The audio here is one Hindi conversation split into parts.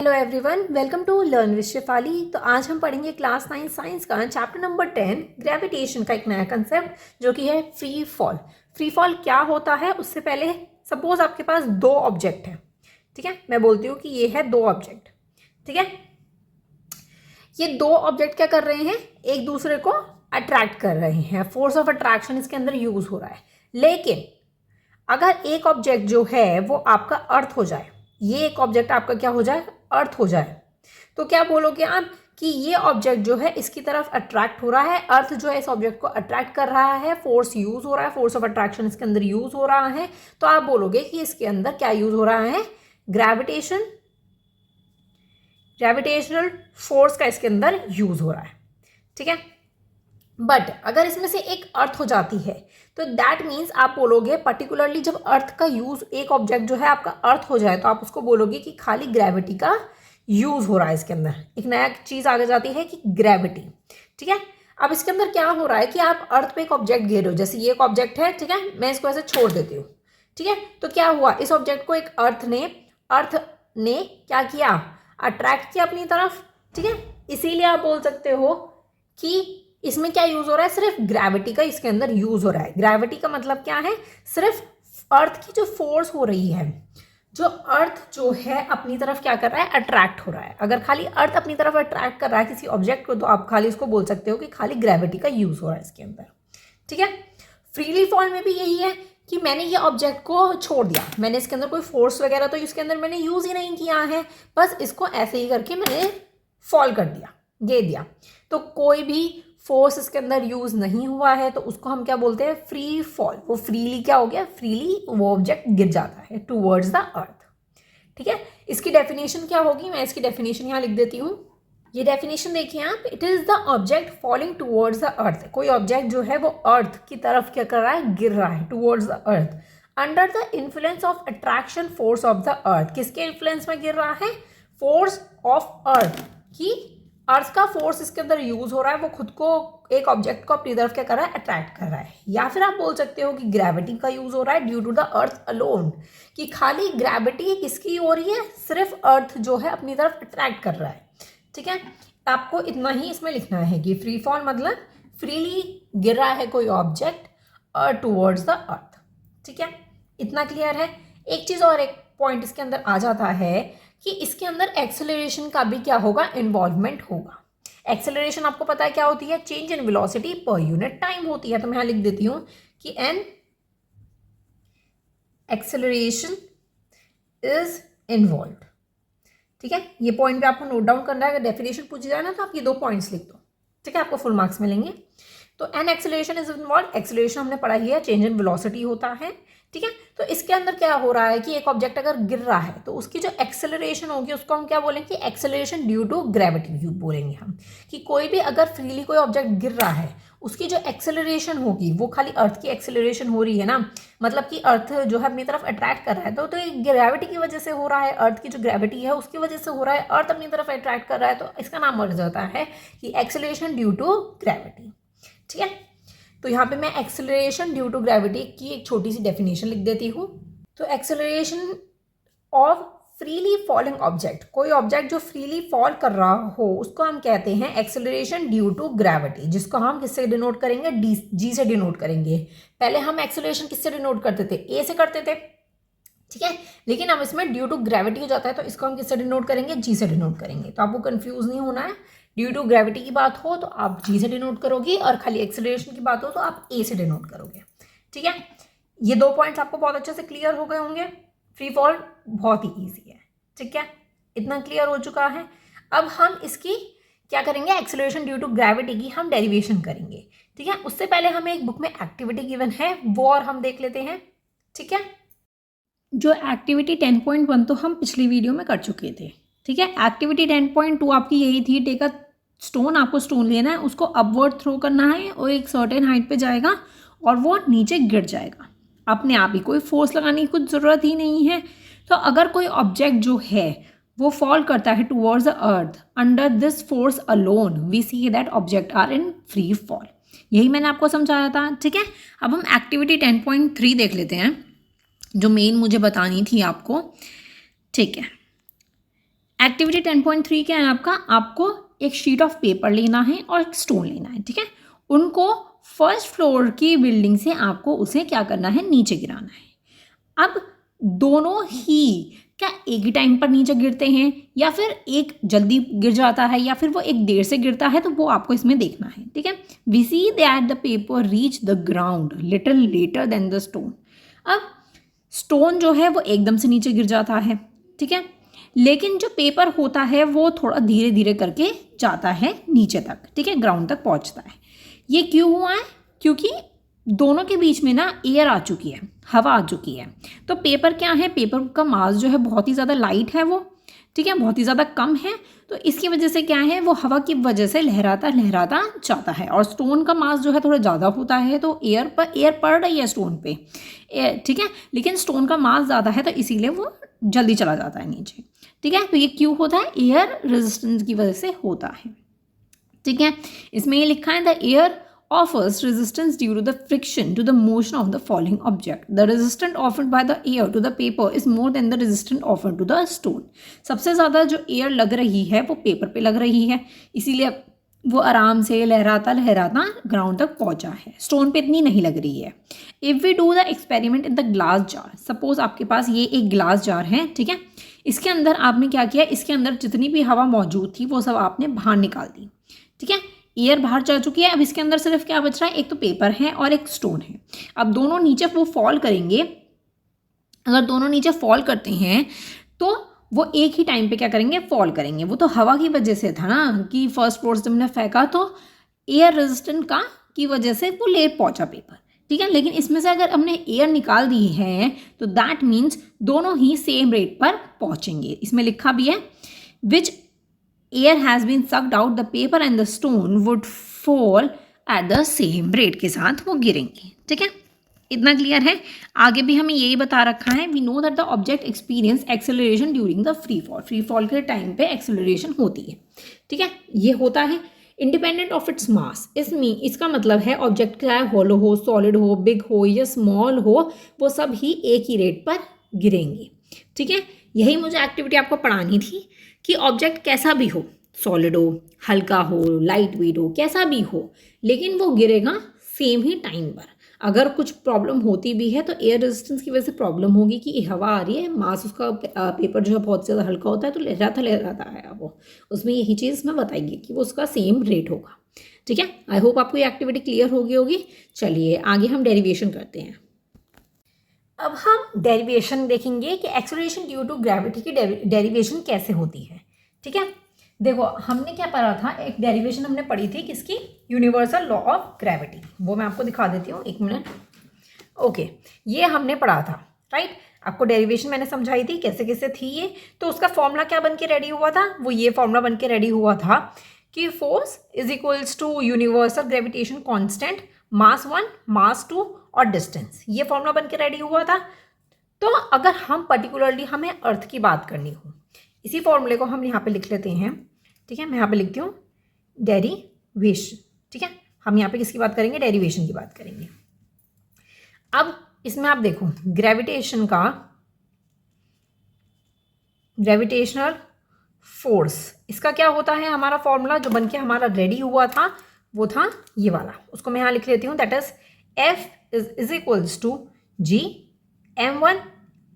Hello everyone, welcome to learn with Shefali. तो आज हम पढ़ेंगे क्लास 9 साइंस का चैप्टर नंबर 10 ग्रेविटेशन का एक नया कंसेप्ट जो कि है फ्री फॉल। फ्री फॉल क्या होता है उससे पहले सपोज आपके पास दो ऑब्जेक्ट है, ठीक है। मैं बोलती हूँ कि ये है दो ऑब्जेक्ट, ठीक है। ये दो ऑब्जेक्ट क्या कर रहे हैं, एक दूसरे को अट्रैक्ट कर रहे हैं, फोर्स ऑफ अट्रैक्शन इसके अंदर यूज हो रहा है। लेकिन अगर एक ऑब्जेक्ट जो है वो आपका अर्थ हो जाए, ये एक ऑब्जेक्ट आपका क्या हो जाए, अर्थ हो जाए, तो क्या बोलोगे आप कि ये ऑब्जेक्ट जो है इसकी तरफ अट्रैक्ट हो रहा है, अर्थ जो है इस ऑब्जेक्ट को अट्रैक्ट कर रहा है, फोर्स यूज हो रहा है, फोर्स ऑफ अट्रैक्शन इसके अंदर यूज हो रहा है। तो आप बोलोगे कि इसके अंदर क्या यूज हो रहा है, ग्रेविटेशनल फोर्स का इसके अंदर यूज हो रहा है, ठीक है। बट अगर इसमें से एक अर्थ हो जाती है तो दैट मीन्स आप बोलोगे, पर्टिकुलरली जब अर्थ का यूज एक ऑब्जेक्ट जो है आपका अर्थ हो जाए तो आप उसको बोलोगे कि खाली ग्रेविटी का यूज हो रहा है इसके अंदर। एक नया चीज आगे जाती है कि ग्रेविटी, ठीक है। अब इसके अंदर क्या हो रहा है कि आप अर्थ पे एक ऑब्जेक्ट गिर रहे हो, जैसे ये एक ऑब्जेक्ट है, ठीक है, मैं इसको ऐसे छोड़ देती हूँ, ठीक है। तो क्या हुआ, इस ऑब्जेक्ट को एक अर्थ ने क्या किया, अट्रैक्ट किया अपनी तरफ, ठीक है। इसीलिए आप बोल सकते हो कि इसमें क्या यूज हो रहा है, सिर्फ ग्रेविटी का इसके अंदर यूज हो रहा है। ग्रेविटी का मतलब क्या है, सिर्फ अर्थ की जो फोर्स हो रही है, जो अर्थ जो है अपनी तरफ क्या कर रहा है, अट्रैक्ट हो रहा है। अगर खाली अर्थ अपनी तरफ अट्रैक्ट कर रहा है किसी ऑब्जेक्ट को तो आप खाली इसको बोल सकते हो कि खाली ग्रेविटी का यूज हो रहा है इसके अंदर, ठीक है। फ्रीली फॉल में भी यही है कि मैंने ये ऑब्जेक्ट को छोड़ दिया, मैंने इसके अंदर कोई फोर्स वगैरह तो इसके अंदर मैंने यूज ही नहीं किया है, बस इसको ऐसे ही करके मैंने फॉल कर दिया, दे दिया। तो कोई भी फोर्स इसके अंदर यूज नहीं हुआ है तो उसको हम क्या बोलते हैं, फ्री फॉल। वो फ्रीली क्या हो गया, फ्रीली वो ऑब्जेक्ट गिर जाता है टूवर्ड्स द अर्थ, ठीक है। इसकी डेफिनेशन क्या होगी, मैं इसकी डेफिनेशन यहाँ लिख देती हूँ। ये डेफिनेशन देखिए आप, it is the object falling towards the अर्थ। कोई ऑब्जेक्ट जो है वो अर्थ की तरफ क्या कर रहा है, गिर रहा है, towards the earth, under the influence of attraction force of the अर्थ। किसके इन्फ्लुएंस में गिर रहा है, फोर्स ऑफ अर्थ की, अर्थ का फोर्स इसके अंदर यूज हो रहा है, वो खुद को एक ऑब्जेक्ट को अपनी तरफ क्या कर रहा है, अट्रैक्ट कर रहा है। या फिर आप बोल सकते हो कि ग्रेविटी का यूज हो रहा है due to the earth alone, कि खाली ग्रेविटी किसकी हो रही है, सिर्फ अर्थ जो है अपनी तरफ अट्रैक्ट कर रहा है, ठीक है। आपको इतना ही इसमें लिखना है कि फ्री फॉल मतलब फ्रीली गिर रहा है कोई ऑब्जेक्ट टूवर्ड्स द अर्थ, ठीक है। इतना क्लियर है। एक चीज और, एक पॉइंट इसके अंदर आ जाता है कि इसके अंदर एक्सेलरेशन का भी क्या होगा, इन्वॉल्वमेंट होगा। एक्सेलरेशन आपको पता है क्या होती है, change in velocity per unit time होती है। तो मैं यहाँ लिख देती हूँ कि एन एक्सेलरेशन इज इन्वॉल्व, ठीक है। ये पॉइंट भी आपको नोट डाउन करना है, अगर डेफिनेशन पूछी जाए ना तो आप ये दो पॉइंट्स लिख दो, ठीक है, आपको फुल मार्क्स मिलेंगे। तो an acceleration is involve, acceleration हमने पढ़ा ही है, चेंज इन वेलोसिटी होता है, ठीक है। तो इसके अंदर क्या हो रहा है कि एक ऑब्जेक्ट अगर गिर रहा है तो उसकी जो एक्सेलरेशन होगी उसको हम क्या बोलेंगे, एक्सेलरेशन ड्यू टू ग्रेविटी बोलेंगे हम। कि कोई भी अगर फ्रीली कोई ऑब्जेक्ट गिर रहा है उसकी जो एक्सेलरेशन होगी वो खाली अर्थ की एक्सेलरेशन हो रही है ना, मतलब कि अर्थ जो है अपनी तरफ अट्रैक्ट कर रहा है, तो ये ग्रेविटी की वजह से हो रहा है, अर्थ की जो ग्रेविटी है उसकी वजह से हो रहा है, अर्थ अपनी तरफ अट्रैक्ट कर रहा है, तो इसका नाम बढ़ जाता है कि एक्सेलरेशन ड्यू टू ग्रेविटी, ठीक है। तो यहाँ पे मैं एक्सेलरेशन ड्यू टू ग्रेविटी की एक छोटी सी डेफिनेशन लिख देती हूँ। तो acceleration of freely falling object, कोई ऑब्जेक्ट जो फ्रीली फॉल कर रहा हो उसको हम कहते हैं एक्सेलरेशन ड्यू टू ग्रेविटी, जिसको हम किससे डिनोट करेंगे, जी से डिनोट करेंगे। पहले हम एक्सेलरेशन किससे डिनोट करते थे, ए से करते थे, ठीक है, लेकिन अब इसमें ड्यू टू ग्रेविटी हो जाता है तो इसको हम किससे डिनोट करेंगे, जी से डिनोट करेंगे। तो आपको कंफ्यूज नहीं होना है, ड्यू टू ग्रेविटी की बात हो तो आप जी से डिनोट करोगे और खाली एक्सेलरेशन की बात हो तो आप ए से डिनोट करोगे, ठीक है। ये दो पॉइंट्स आपको बहुत अच्छे से क्लियर हो गए होंगे। फ्री फॉल बहुत ही ईजी है, ठीक है, इतना क्लियर हो चुका है। अब हम इसकी क्या करेंगे, एक्सेलरेशन ड्यू टू ग्रेविटी की हम डेरिवेशन करेंगे, ठीक है। उससे पहले हमें एक बुक में एक्टिविटी गिवन है वो और हम देख लेते हैं, ठीक है। जो एक्टिविटी 10.1 तो हम पिछली वीडियो में कर चुके थे, ठीक है। एक्टिविटी 10.2 आपकी यही थी, टेक अ स्टोन, आपको स्टोन लेना है, उसको अपवर्ड थ्रो करना है और एक सर्टेन हाइट पे जाएगा और वो नीचे गिर जाएगा अपने आप ही, कोई फोर्स लगाने की कुछ ज़रूरत ही नहीं है। तो अगर कोई ऑब्जेक्ट जो है वो फॉल करता है towards the earth under this force alone, we see that object are in free fall. यही मैंने आपको समझाया था, ठीक है। अब हम एक्टिविटी 10.3 देख लेते हैं जो मेन मुझे बतानी थी आपको, ठीक है। एक्टिविटी 10.3 क्या है आपका, आपको एक शीट ऑफ पेपर लेना है और एक स्टोन लेना है, ठीक है। उनको फर्स्ट फ्लोर की बिल्डिंग से आपको उसे क्या करना है, नीचे गिराना है। अब दोनों ही क्या एक ही टाइम पर नीचे गिरते हैं, या फिर एक जल्दी गिर जाता है, या फिर वो एक देर से गिरता है, तो वो आपको इसमें देखना है, ठीक है। We see that the paper reach the ground little later than the stone. अब स्टोन जो है वो एकदम से नीचे गिर जाता है, ठीक है, लेकिन जो पेपर होता है वो थोड़ा धीरे धीरे करके जाता है नीचे तक, ठीक है, ग्राउंड तक पहुंचता है। ये क्यों हुआ है, क्योंकि दोनों के बीच में ना एयर आ चुकी है, हवा आ चुकी है। तो पेपर क्या है, पेपर का मास जो है बहुत ही ज़्यादा लाइट है वो, ठीक है, बहुत ही ज़्यादा कम है। तो इसकी वजह से क्या है, वो हवा की वजह से लहराता लहराता जाता है। और स्टोन का मास जो है थोड़ा ज़्यादा होता है, तो एयर पड़ रही है स्टोन पे, ठीक है, लेकिन स्टोन का मास ज़्यादा है तो इसीलिए वो जल्दी चला जाता है नीचे, ठीक है। तो ये क्यों होता है, एयर रेजिस्टेंस की वजह से होता है, ठीक है। इसमें ये लिखा है the air offers resistance due to the friction to the motion of the falling object. The resistance offered by the air to the paper is more than the resistance offered to the stone. सबसे ज़्यादा जो एयर लग रही है वो पेपर पे लग रही है, इसीलिए वो आराम से लहराता लहराता ग्राउंड तक पहुंचा है, स्टोन पे इतनी नहीं लग रही है। If we do the experiment in the glass jar, suppose आपके पास ये एक ग्लास जार है, ठीक है, इसके अंदर आपने क्या किया, इसके अंदर जितनी भी हवा मौजूद थी वो सब आपने बाहर निकाल दी, ठीक है, एयर बाहर जा चुकी है। अब इसके अंदर सिर्फ क्या बच रहा है, एक तो पेपर है और एक स्टोन है। अब दोनों नीचे वो फॉल करेंगे, अगर दोनों नीचे फॉल करते हैं तो वो एक ही टाइम पे क्या करेंगे, फॉल करेंगे। वो तो हवा की वजह से था ना कि फर्स्ट फ्लोर से हमने फेंका, तो एयर रेजिस्टेंट का की वजह से वो लेट पहुंचा पेपर, ठीक है। लेकिन इसमें से अगर हमने एयर निकाल दी है तो दैट मीन्स दोनों ही सेम रेट पर पहुंचेंगे। इसमें लिखा भी है विच air has been sucked out, the paper and the stone would fall at the same rate के साथ वो गिरेंगे, ठीक है। इतना क्लियर है। आगे भी हमें यही बता रखा है, we know that the object experience acceleration during the free fall, free fall के टाइम पे एक्सेलरेशन होती है, ठीक है, ये होता है इंडिपेंडेंट ऑफ इट्स मास। इसका मतलब है ऑब्जेक्ट चाहे हॉलो हो, सॉलिड हो, बिग हो या स्मॉल हो, वो सब ही एक ही रेट पर गिरेंगे, ठीक है। यही मुझे एक्टिविटी आपको पढ़ानी थी कि ऑब्जेक्ट कैसा भी हो, सॉलिड हो, हल्का हो, लाइट वेट हो, कैसा भी हो, लेकिन वो गिरेगा सेम ही टाइम पर। अगर कुछ प्रॉब्लम होती भी है तो एयर रेजिस्टेंस की वजह से प्रॉब्लम होगी कि हवा आ रही है, मास उसका पेपर जो है बहुत ज़्यादा हल्का होता है तो लहराता है वो, उसमें यही चीज़ मैं बताएंगे कि वो उसका सेम रेट होगा, ठीक है। आई होप आपको ये एक्टिविटी क्लियर होगी। चलिए आगे हम डेरिवेशन करते हैं। अब हम डेरिवेशन देखेंगे कि एक्सेलरेशन ड्यू टू ग्रेविटी की डेरिवेशन कैसे होती है, ठीक है। देखो हमने क्या पढ़ा था, एक डेरिवेशन हमने पढ़ी थी किसकी, यूनिवर्सल लॉ ऑफ ग्रेविटी। वो मैं आपको दिखा देती हूँ, एक मिनट। ओके, ये हमने पढ़ा था, राइट। आपको डेरिवेशन मैंने समझाई थी कैसे कैसे थी ये। तो उसका फॉर्मूला क्या बन के रेडी हुआ था, वो ये फॉर्मूला बन के रेडी हुआ था कि force is equals to universal gravitation constant, mass 1, mass 2 और डिस्टेंस। ये फॉर्मूला बन के रेडी हुआ था। तो अगर हम पर्टिकुलरली हमें अर्थ की बात करनी हो, इसी फॉर्मूले को हम यहाँ पे लिख लेते हैं, ठीक है। मैं यहाँ पे लिखती हूँ डेरिवेशन, ठीक है। हम यहाँ पे किसकी बात करेंगे, डेरिवेशन की बात करेंगे। अब इसमें आप देखो ग्रेविटेशनल फोर्स, इसका क्या होता है, हमारा फॉर्मूला जो बन के हमारा रेडी हुआ था वो था ये वाला। उसको मैं यहाँ लिख लेती हूँ, that is F is equals to G m1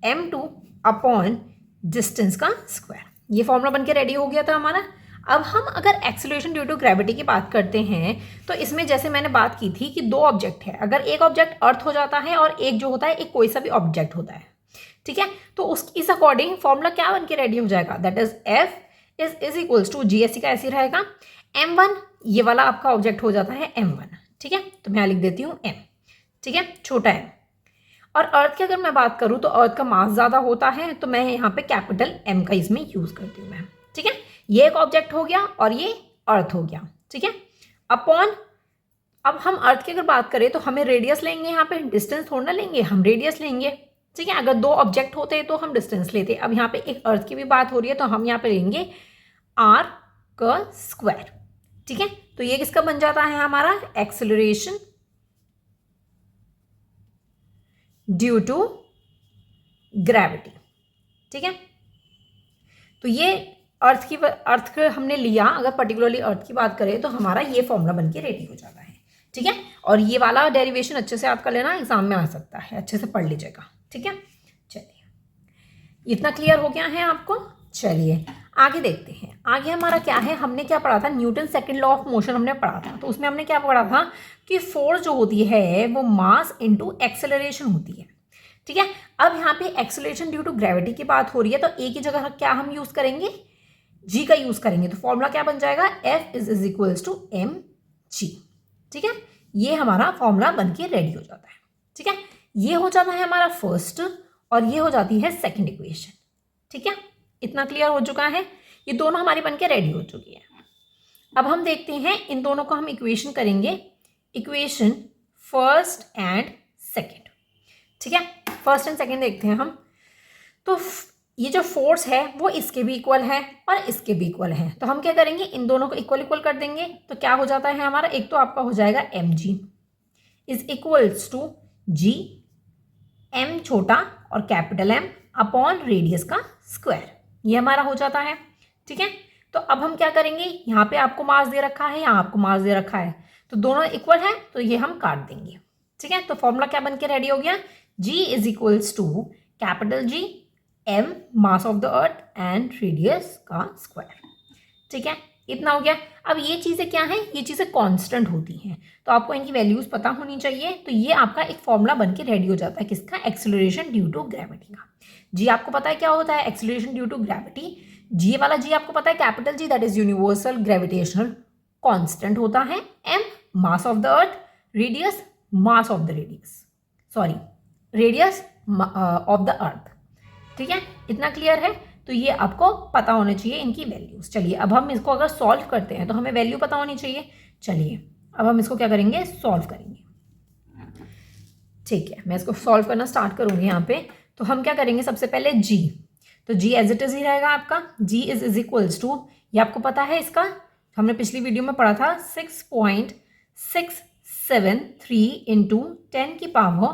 m2 upon distance का स्क्वायर। ये फॉर्मूला बन के रेडी हो गया था हमारा। अब हम अगर एक्सेलरेशन ड्यू टू ग्रेविटी की बात करते हैं तो इसमें जैसे मैंने बात की थी कि दो ऑब्जेक्ट है, अगर एक ऑब्जेक्ट अर्थ हो जाता है और एक जो होता है एक कोई सा भी ऑब्जेक्ट होता है, ठीक है, तो इस अकॉर्डिंग फॉर्मूला क्या बन के रेडी हो जाएगा, that is F is equals to G, ऐसी का ऐसी रहेगा, m1 ये वाला आपका ऑब्जेक्ट हो जाता है m1, ठीक है। तो मैं यहाँ लिख देती हूँ m, ठीक है, छोटा m। और अर्थ की अगर मैं बात करूँ तो अर्थ का मास ज़्यादा होता है, तो मैं यहाँ पे कैपिटल M का इसमें यूज़ करती हूँ मैं, ठीक है। ये एक ऑब्जेक्ट हो गया और ये अर्थ हो गया, ठीक है, अपॉन। अब हम अर्थ की अगर बात करें तो हमें रेडियस लेंगे, यहाँ पे डिस्टेंस थोड़ा ना लेंगे, हम रेडियस लेंगे, ठीक है। अगर दो ऑब्जेक्ट होते हैं तो हम डिस्टेंस लेते हैं। अब यहाँ पे एक अर्थ की भी बात हो रही है तो हम यहाँ पे लेंगे r का स्क्वायर, ठीक है। तो ये किसका बन जाता है हमारा, एक्सेलरेशन ड्यू टू ग्रेविटी, ठीक है। तो ये अर्थ हमने लिया, अगर पर्टिकुलरली अर्थ की बात करें तो हमारा ये फॉर्मूला बन के रेडी हो जाता है, ठीक है। और ये वाला डेरिवेशन अच्छे से आपका लेना एग्जाम में आ सकता है, अच्छे से पढ़ लीजिएगा, ठीक है। चलिए, इतना क्लियर हो गया है आपको। चलिए आगे देखते हैं, आगे हमारा क्या है, हमने क्या पढ़ा था, Newton second law of motion हमने पढ़ा था। तो उसमें हमने क्या पढ़ा था कि फोर्स जो होती है वो मास इनटू एक्सेलरेशन होती है, ठीक है। अब यहाँ पे एक्सेलरेशन ड्यू टू ग्रेविटी की बात हो रही है, तो ए की जगह क्या हम यूज करेंगे, जी का यूज करेंगे। तो फॉर्मूला क्या बन जाएगा, F is equals to mg, ठीक है। ये हमारा फॉर्मूला बन के रेडी हो जाता है, ठीक है। ये हो जाता है हमारा फर्स्ट और ये हो जाती है सेकंड इक्वेशन, ठीक है। इतना क्लियर हो चुका है, ये दोनों हमारी बन के रेडी हो चुकी है। अब हम देखते हैं इन दोनों को हम इक्वेशन करेंगे, इक्वेशन फर्स्ट एंड सेकंड, ठीक है। फर्स्ट एंड सेकंड देखते हैं हम। तो ये जो फोर्स है वो इसके भी इक्वल है और इसके भी इक्वल है, तो हम क्या करेंगे, इन दोनों को इक्वल इक्वल कर देंगे। तो क्या हो जाता है हमारा, एक तो आपका हो जाएगा mg is equals to g, m छोटा और कैपिटल M अपॉन रेडियस का स्क्वायर, ये हमारा हो जाता है, ठीक है। तो अब हम क्या करेंगे, यहाँ पे आपको मास दे रखा है, यहाँ आपको मास दे रखा है, तो दोनों इक्वल है तो ये हम काट देंगे, ठीक है। तो फॉर्मूला क्या बन के रेडी हो गया, g is equals to capital G, m mass of the earth and radius का स्क्वायर, ठीक है। इतना हो गया। अब ये चीज़ें क्या हैं, ये चीज़ें कांस्टेंट होती हैं, तो आपको इनकी वैल्यूज पता होनी चाहिए। तो ये आपका एक फॉर्मूला बन के रेडी हो जाता है, किसका, एक्सेलरेशन ड्यू टू ग्रेविटी का। जी आपको पता है क्या होता है, एक्सेलरेशन ड्यू टू ग्रेविटी, जी वाला जी आपको पता है capital G, that is universal gravitational constant होता है। m mass of the earth, radius mass of the radius of the अर्थ, ठीक है। इतना क्लियर है, तो ये आपको पता होने चाहिए इनकी वैल्यूज। चलिए अब हम इसको अगर सॉल्व करते हैं तो हमें वैल्यू पता होनी चाहिए। चलिए अब हम इसको क्या करेंगे, सॉल्व करेंगे, ठीक है। मैं इसको सॉल्व करना स्टार्ट करूंगी यहाँ पे। तो हम क्या करेंगे, सबसे पहले g, तो g एज इट इज ही रहेगा आपका, g इज इक्वल्स टू, ये आपको पता है इसका, हमने पिछली वीडियो में पढ़ा था 6.673 इंटू 10 की पावर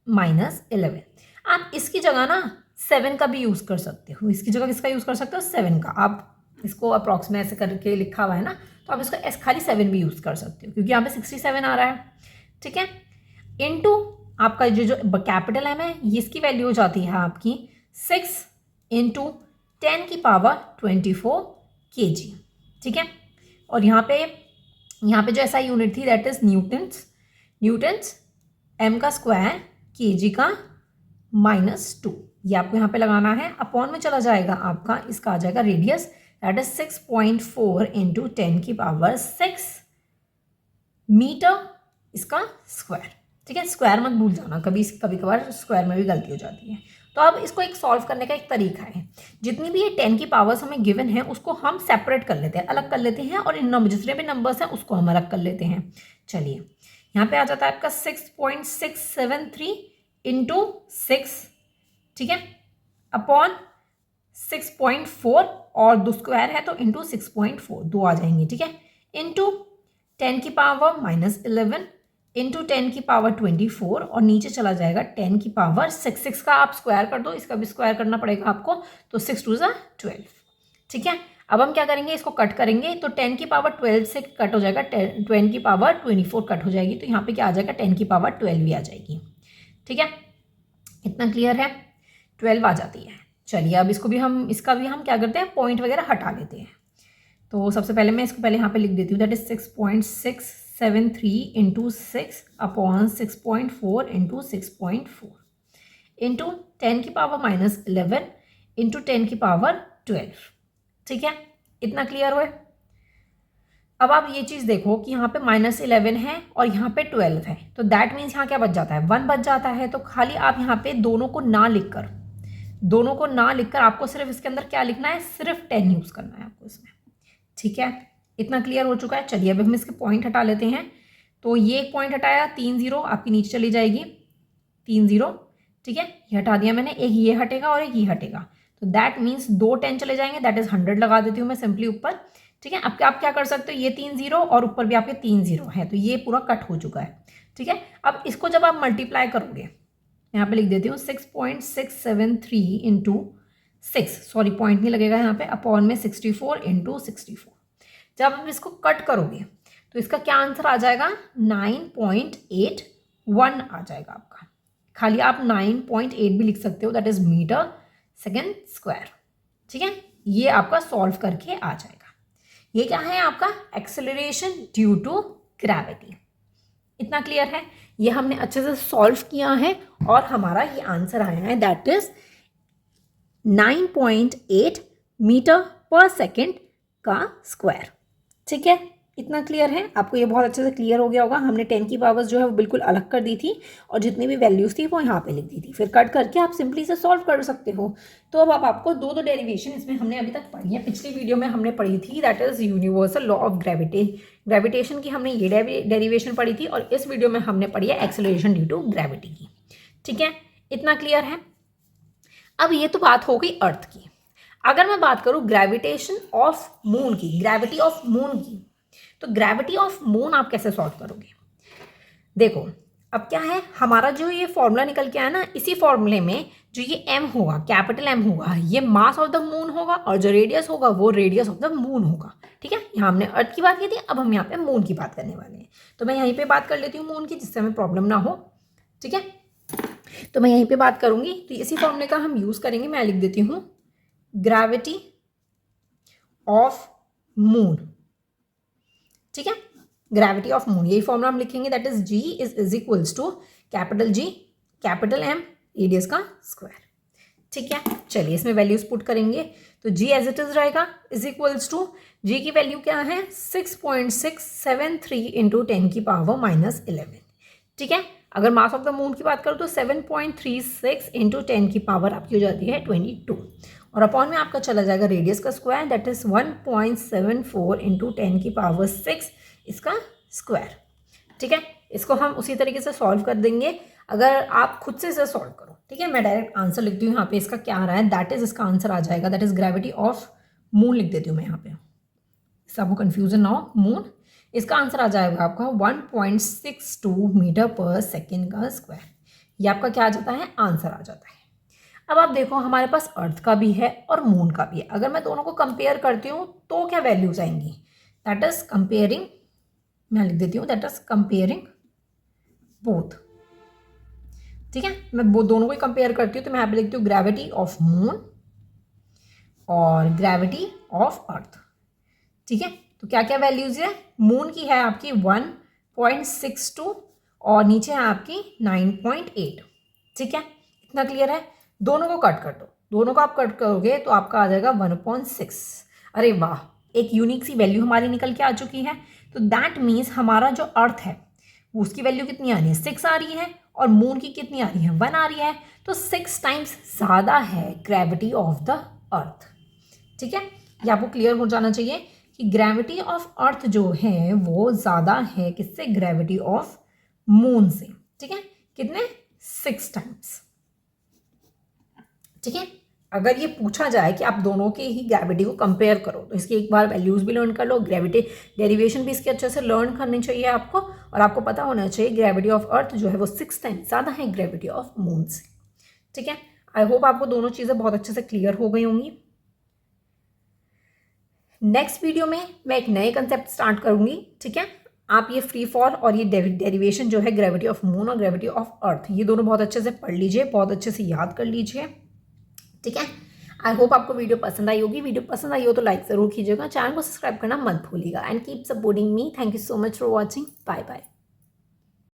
-11। आप इसकी जगह ना 7 का भी यूज़ कर सकते हो, इसकी जगह किसका यूज़ कर सकते हो, 7 का। आप इसको अप्रॉक्सीमेट ऐसे करके लिखा हुआ है ना, तो आप इसको खाली 7 भी यूज़ कर सकते हो, क्योंकि यहाँ पे 67 आ रहा है, ठीक है। इनटू आपका जो कैपिटल M है, ये इसकी वैल्यू हो जाती है आपकी 6 इंटू 10 की पावर 24 kg, ठीक है। और यहाँ पे जो ऐसा यूनिट थी दैट इज न्यूटन्स, m का स्क्वायर kg का -2, ये आपको यहाँ पे लगाना है। अपॉन में चला जाएगा आपका, इसका आ जाएगा रेडियस, दैट इज 6.4 इंटू 10 की पावर 6 मीटर, इसका स्क्वायर, ठीक है। स्क्वायर मत भूल जाना, कभी कभार स्क्वायर में भी गलती हो जाती है। तो अब इसको एक सॉल्व करने का एक तरीका है, जितनी भी ये 10 की पावर्स हमें गिवन है उसको हम सेपरेट कर लेते हैं, अलग कर लेते हैं, और इन नंबर जितने भी नंबर्स हैं उसको हम अलग कर लेते हैं। चलिए यहाँ पे आ जाता है आपका 6.673 इंटू 6, ठीक है, अपॉन 6.4 और 2 स्क्वायर है तो इंटू 6.4, 2 आ जाएंगे, ठीक है, इंटू 10 की पावर -11 इंटू 10 की पावर 24 और नीचे चला जाएगा 10 की पावर 6 का आप स्क्वायर कर दो, इसका भी स्क्वायर करना पड़ेगा आपको, तो 6 2 = 12, ठीक है। अब हम क्या करेंगे, इसको कट करेंगे, तो 10 की पावर 12 से कट हो जाएगा, 10 की पावर 24 कट हो जाएगी, तो यहाँ पे क्या आ जाएगा, 10 की पावर 12 भी आ जाएगी, ठीक है। इतना क्लियर है, 12 आ जाती है। चलिए अब इसका भी हम क्या करते हैं, पॉइंट वगैरह हटा लेते हैं। तो सबसे पहले मैं इसको पहले यहाँ पे लिख देती हूँ, that is 6.673 into 6 upon 6.4 into 6.4 into 10 की पावर -11 इंटू 10 की पावर 12, ठीक है। इतना क्लियर हुआ। अब आप ये चीज़ देखो कि यहाँ पे -11 है और यहाँ पे 12 है, तो दैट मीन्स यहाँ क्या बच जाता है, 1 बच जाता है। तो खाली आप यहाँ पे दोनों को ना लिखकर आपको सिर्फ इसके अंदर क्या लिखना है, सिर्फ 10 यूज़ करना है आपको इसमें, ठीक है। इतना क्लियर हो चुका है। चलिए अब हम इसके पॉइंट हटा लेते हैं। तो ये एक पॉइंट हटाया, 3 0 आपकी नीचे चली जाएगी, 3 0, ठीक है, ये हटा दिया मैंने, एक ये हटेगा और एक ये हटेगा, तो दैट मीन्स 2 10 चले जाएंगे, दैट इज 100 लगा देती हूँ मैं सिंपली ऊपर, ठीक है। अब आप क्या कर सकते हो, ये 3 0 और ऊपर भी आपके 3 0 है, तो ये पूरा कट हो चुका है, ठीक है। अब इसको जब आप मल्टीप्लाई करोगे, यहाँ पे लिख देती हूँ 6.673 इंटू सॉरी पॉइंट नहीं लगेगा यहाँ पे, अपॉन में 64 इंटू 64। जब आप इसको कट करोगे तो इसका क्या आंसर आ जाएगा, 9.81 आ जाएगा आपका। खाली आप 9.8 भी लिख सकते हो, that is metre second square. ठीक है, ये आपका सॉल्व करके आ जाएगा। ये क्या है आपका, एक्सेलरेशन ड्यू टू ग्रेविटी। इतना क्लियर है, ये हमने अच्छे से सॉल्व किया है और हमारा ये आंसर आया है, दैट इज 9.8 मीटर पर सेकेंड का स्क्वायर। ठीक है, इतना क्लियर है, आपको ये बहुत अच्छे से क्लियर हो गया होगा। हमने 10 की पावर्स जो है वो बिल्कुल अलग कर दी थी और जितनी भी वैल्यूज थी वो यहाँ पे लिख दी थी, फिर कट करके आप सिंपली से सॉल्व कर सकते हो। तो अब आपको दो डेरिवेशन इसमें हमने अभी तक पढ़ी है। पिछली वीडियो में हमने पढ़ी थी that is universal law of gravitation की, हमने ये डेरिवेशन पढ़ी थी, और इस वीडियो में हमने पढ़ी है एक्सेलरेशन ड्यू टू ग्रेविटी की। ठीक है, इतना क्लियर है। अब ये तो बात हो गई अर्थ की। अगर मैं बात करूँ ग्रेविटेशन ऑफ मून की, ग्रेविटी ऑफ मून की, तो ग्रेविटी ऑफ मून आप कैसे सॉल्व करोगे। देखो अब क्या है, हमारा जो ये फॉर्मूला निकल के आया ना, इसी फॉर्मूले में जो ये m होगा, कैपिटल M होगा, ये मास ऑफ द मून होगा, और जो रेडियस होगा वो रेडियस ऑफ द मून होगा। ठीक है, यहाँ हमने अर्थ की बात की थी, अब हम यहाँ पे मून की बात करने वाले हैं। तो मैं यहीं पे बात कर लेती हूँ मून की, जिससे हमें प्रॉब्लम ना हो। ठीक है, तो मैं यहीं पे बात करूंगी, तो इसी फॉर्मूले का हम यूज करेंगे। मैं लिख देती हूँ ग्रेविटी ऑफ मून। ठीक है, ग्रेविटी ऑफ मून, यही फॉर्मूला हम लिखेंगे, that is G is equals to capital G capital M radius का स्क्वायर। ठीक है, चलिए इसमें वैल्यूज पुट करेंगे, तो G एज इट इज रहेगा इज इक्वल्स टू, G की वैल्यू क्या है 6.673 इंटू 10 की पावर -11। ठीक है, अगर मास ऑफ द मून की बात करूँ तो 7.36 इंटू 10 की पावर आपकी हो जाती है 22, और अपॉन में आपका चला जाएगा रेडियस का स्क्वायर, दैट इज 1.74 इंटू 10 की पावर 6 इसका स्क्वायर। ठीक है, इसको हम उसी तरीके से सॉल्व कर देंगे अगर आप खुद से इसे सॉल्व करो। ठीक है, मैं डायरेक्ट आंसर लिखती हूँ यहाँ पे, इसका क्या आ रहा है, दैट इज इसका आंसर आ जाएगा, that is gravity of moon लिख देती हूँ मैं यहाँ पे, सबको कन्फ्यूजन ना हो। मून, इसका आंसर आ जाएगा आपका 1.62 मीटर पर सेकेंड का स्क्वायर। ये आपका क्या आ जाता है, आंसर आ जाता है। अब आप देखो हमारे पास अर्थ का भी है और मून का भी है, अगर मैं दोनों को कंपेयर करती हूँ तो क्या वैल्यूज आएंगी, दैट इज कंपेयरिंग, मैं लिख देती हूँ दैट इज कंपेयरिंग बोथ। ठीक है, मैं वो दोनों को ही कंपेयर करती हूँ, तो मैं यहाँ पे लिखती हूँ ग्रेविटी ऑफ मून और ग्रेविटी ऑफ अर्थ। ठीक है, तो क्या क्या वैल्यूज है, मून की है आपकी 1.62 और नीचे है आपकी 9.8। ठीक है, इतना क्लियर है। दोनों को कट कर दो, दोनों को आप कट करोगे तो आपका आ जाएगा 1.6। अरे वाह, एक यूनिक सी वैल्यू हमारी निकल के आ चुकी है। तो दैट मीन्स हमारा जो अर्थ है उसकी वैल्यू कितनी आ रही है, 6 आ रही है, और मून की कितनी आ रही है, 1 आ रही है। तो 6 टाइम्स ज़्यादा है ग्रेविटी ऑफ द अर्थ। ठीक है, ये आपको क्लियर हो जाना चाहिए कि ग्रेविटी ऑफ अर्थ जो है वो ज़्यादा है किससे, ग्रेविटी ऑफ मून से। ठीक है, कितने, 6 टाइम्स। ठीक है, अगर ये पूछा जाए कि आप दोनों के ही ग्रेविटी को कंपेयर करो तो इसकी एक बार वैल्यूज भी लर्न कर लो, ग्रेविटी डेरिवेशन भी इसके अच्छे से लर्न करनी चाहिए आपको, और आपको पता होना चाहिए ग्रेविटी ऑफ अर्थ जो है वो 6 टाइम्स ज़्यादा है ग्रेविटी ऑफ मून से। ठीक है, आई होप आपको दोनों चीज़ें बहुत अच्छे से क्लियर हो गई होंगी। नेक्स्ट वीडियो में मैं एक नए कंसेप्ट स्टार्ट करूंगी। ठीक है, आप ये फ्री फॉल और ये डेरिवेशन जो है ग्रेविटी ऑफ मून और ग्रेविटी ऑफ अर्थ, ये दोनों बहुत अच्छे से पढ़ लीजिए, बहुत अच्छे से याद कर लीजिए। ठीक है, आई होप आपको वीडियो पसंद आई होगी। वीडियो पसंद आई हो तो लाइक ज़रूर कीजिएगा, चैनल को सब्सक्राइब करना मत भूलिएगा, and keep supporting me. Thank you so much for watching, bye bye.